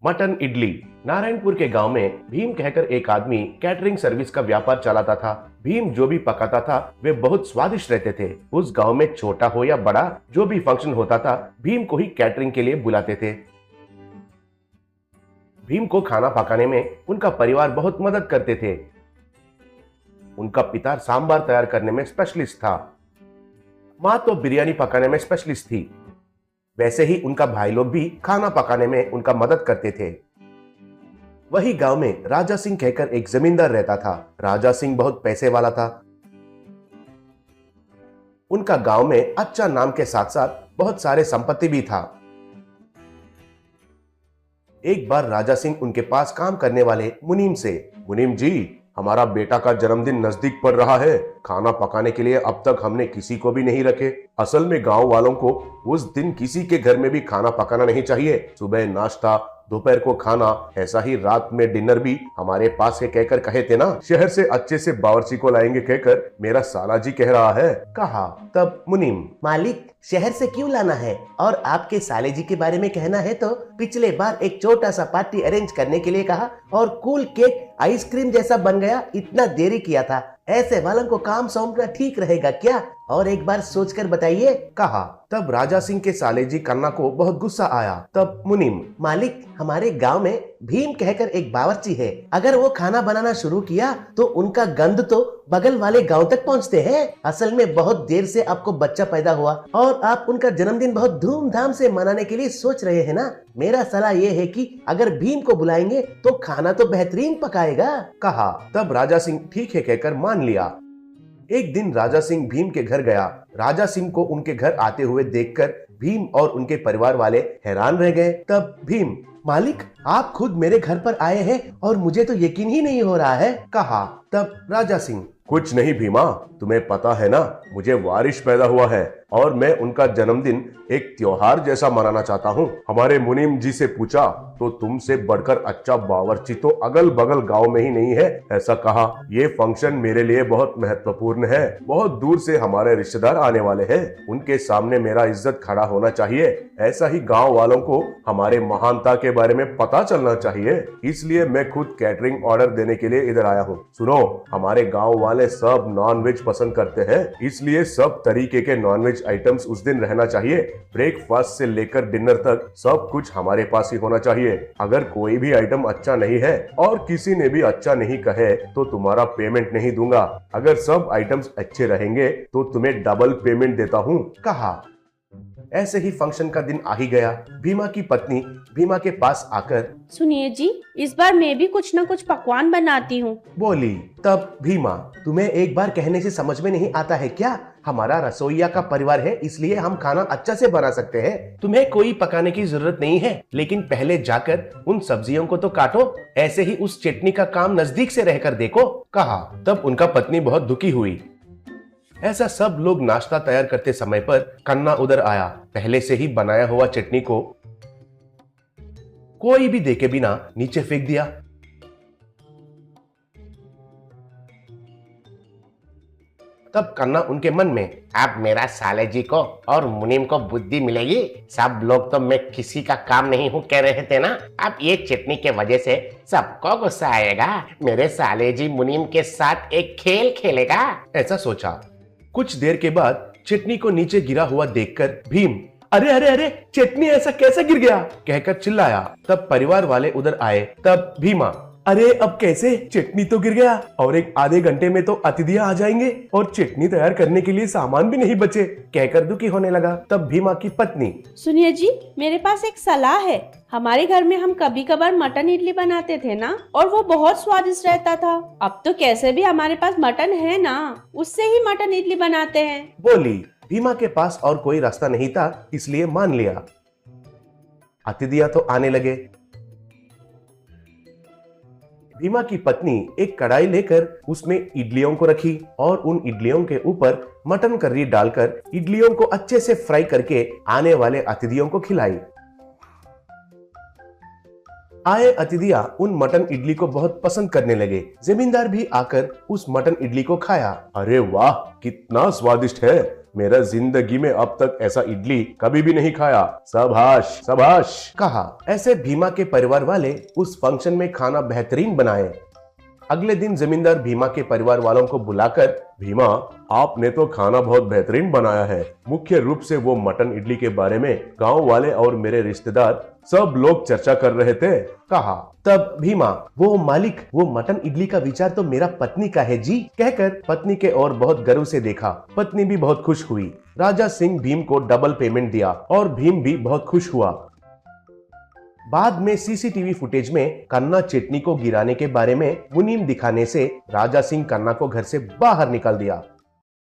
Mutton idli. Narayanpur के गांव में भीम कहकर एक आदमी कैटरिंग सर्विस का व्यापार चलाता था। भीम जो भी पकाता था वे बहुत स्वादिष्ट रहते थे। उस गांव में छोटा हो या बड़ा जो भी फंक्शन होता था भीम को ही कैटरिंग के लिए बुलाते थे। भीम को खाना पकाने में उनका परिवार बहुत मदद करते थे। उनका पिता सांबार तैयार करने में स्पेशलिस्ट था। माँ तो बिरयानी पकाने में स्पेशलिस्ट थी। वैसे ही उनका भाई लोग भी खाना पकाने में उनका मदद करते थे। वही गांव में राजा सिंह कहकर एक जमींदार रहता था। राजा सिंह बहुत पैसे वाला था। उनका गांव में अच्छा नाम के साथ साथ बहुत सारे संपत्ति भी था। एक बार राजा सिंह उनके पास काम करने वाले मुनीम से, मुनीम जी, हमारा बेटा का जन्मदिन नजदीक पड़ रहा है। खाना पकाने के लिए अब तक हमने किसी को भी नहीं रखे। असल में गांव वालों को उस दिन किसी के घर में भी खाना पकाना नहीं चाहिए। सुबह नाश्ता, दोपहर को खाना, ऐसा ही रात में डिनर भी हमारे पास है कहकर कहे थे ना। शहर से अच्छे से बावर्ची को लाएंगे कहकर मेरा साला जी कह रहा है, कहा। तब मुनीम, मालिक, शहर से क्यों लाना है? और आपके साले जी के बारे में कहना है तो पिछले बार एक छोटा सा पार्टी अरेंज करने के लिए कहा और कूल केक आइसक्रीम जैसा बन गया। इतना देरी किया था। ऐसे वालों को काम सौंपना ठीक रहेगा क्या? और एक बार सोचकर बताइए, कहा। तब राजा सिंह के साले जी कन्ना को बहुत गुस्सा आया। तब मुनीम, मालिक, हमारे गांव में भीम कहकर एक बावर्ची है। अगर वो खाना बनाना शुरू किया तो उनका गंध तो बगल वाले गांव तक पहुंचते हैं। असल में बहुत देर से आपको बच्चा पैदा हुआ और आप उनका जन्मदिन बहुत धूमधाम से मनाने के लिए सोच रहे हैं ना। मेरा सलाह ये है कि अगर भीम को बुलाएंगे तो खाना तो बेहतरीन पकाएगा, कहा। तब राजा सिंह ठीक है कहकर मान लिया। एक दिन राजा सिंह भीम के घर गया। राजा सिंह को उनके घर आते हुए देखकर भीम और उनके परिवार वाले हैरान रह गए। तब भीम, मालिक, आप खुद मेरे घर पर आए हैं और मुझे तो यकीन ही नहीं हो रहा है, कहा। तब राजा सिंह, कुछ नहीं भीमा, तुम्हें पता है ना, मुझे वारिस पैदा हुआ है और मैं उनका जन्मदिन एक त्योहार जैसा मनाना चाहता हूँ। हमारे मुनीम जी से पूछा तो तुमसे बढ़कर अच्छा बावर्ची तो अगल बगल गांव में ही नहीं है, ऐसा कहा। ये फंक्शन मेरे लिए बहुत महत्वपूर्ण है। बहुत दूर से हमारे रिश्तेदार आने वाले हैं। उनके सामने मेरा इज्जत खड़ा होना चाहिए। ऐसा ही गाँव वालों को हमारे महानता के बारे में पता चलना चाहिए। इसलिए मैं खुद कैटरिंग ऑर्डर देने के लिए इधर आया हूँ। सुनो, हमारे गाँव वाले सब नॉन वेज पसंद करते हैं, इसलिए सब तरीके के नॉन वेज आइटम्स उस दिन रहना चाहिए। ब्रेकफास्ट से लेकर डिनर तक सब कुछ हमारे पास ही होना चाहिए। अगर कोई भी आइटम अच्छा नहीं है और किसी ने भी अच्छा नहीं कहे तो तुम्हारा पेमेंट नहीं दूंगा। अगर सब आइटम्स अच्छे रहेंगे तो तुम्हें डबल पेमेंट देता हूँ, कहा। ऐसे ही फंक्शन का दिन आ ही गया। भीमा की पत्नी भीमा के पास आकर, सुनिए जी, इस बार मैं भी कुछ न कुछ पकवान बनाती हूँ, बोली। तब भीमा, तुम्हें एक बार कहने से समझ में नहीं आता है क्या? हमारा रसोइया का परिवार है, इसलिए हम खाना अच्छा से बना सकते हैं। तुम्हें कोई पकाने की जरूरत नहीं है, लेकिन पहले जाकर उन सब्जियों को तो काटो। ऐसे ही उस चटनी का काम नजदीक से रहकर देखो, कहा। तब उनका पत्नी बहुत दुखी हुई। ऐसा सब लोग नाश्ता तैयार करते समय पर कन्ना उधर आया। पहले से ही बनाया हुआ चटनी को कोई भी देखे बिना नीचे फेंक दिया। तब कन्ना उनके मन में, अब मेरा साले जी को और मुनीम को बुद्धि मिलेगी। सब लोग तो मैं किसी का काम नहीं हूँ कह रहे थे ना। अब ये चटनी के वजह से सबको गुस्सा आएगा। मेरे साले जी मुनीम के साथ एक खेल खेलेगा, ऐसा सोचा। कुछ देर के बाद चटनी को नीचे गिरा हुआ देखकर भीम, अरे अरे अरे, चटनी ऐसा कैसे गिर गया, कहकर चिल्लाया। तब परिवार वाले उधर आए। तब भीमा, अरे अब कैसे? चटनी तो गिर गया और एक आधे घंटे में तो अतिथियां आ जाएंगे और चटनी तैयार करने के लिए सामान भी नहीं बचे, कहकर दुखी होने लगा। तब भीमा की पत्नी, सुनिए जी, मेरे पास एक सलाह है। हमारे घर में हम कभी कभार मटन इडली बनाते थे ना, और वो बहुत स्वादिष्ट रहता था। अब तो कैसे भी हमारे पास मटन है ना, उससे ही मटन इडली बनाते हैं, बोली। भीमा के पास और कोई रास्ता नहीं था, इसलिए मान लिया। अतिथियां तो आने लगे। भीमा की पत्नी एक कढ़ाई लेकर उसमें इडलियों को रखी और उन इडलियों के ऊपर मटन करी डालकर इडलियों को अच्छे से फ्राई करके आने वाले अतिथियों को खिलाई। आए अतिथियां उन मटन इडली को बहुत पसंद करने लगे। जमींदार भी आकर उस मटन इडली को खाया। अरे वाह, कितना स्वादिष्ट है। मेरा जिंदगी में अब तक ऐसा इडली कभी भी नहीं खाया। शाबाश शाबाश कहा। ऐसे भीमा के परिवार वाले उस फंक्शन में खाना बेहतरीन बनाए। अगले दिन जमींदार भीमा के परिवार वालों को बुलाकर, भीमा, आपने तो खाना बहुत बेहतरीन बनाया है। मुख्य रूप से वो मटन इडली के बारे में गांव वाले और मेरे रिश्तेदार सब लोग चर्चा कर रहे थे। कहा। तब भीमा, वो मालिक, वो मटन इडली का विचार तो मेरा पत्नी का है जी, कहकर पत्नी के ओर बहुत गर्व से देखा। पत्नी भी बहुत खुश हुई। राजा सिंह भीम को डबल पेमेंट दिया और भीम भी बहुत खुश हुआ। बाद में सीसीटीवी फुटेज में कन्ना चटनी को गिराने के बारे में मुनीम दिखाने से राजा सिंह कन्ना को घर से बाहर निकाल दिया।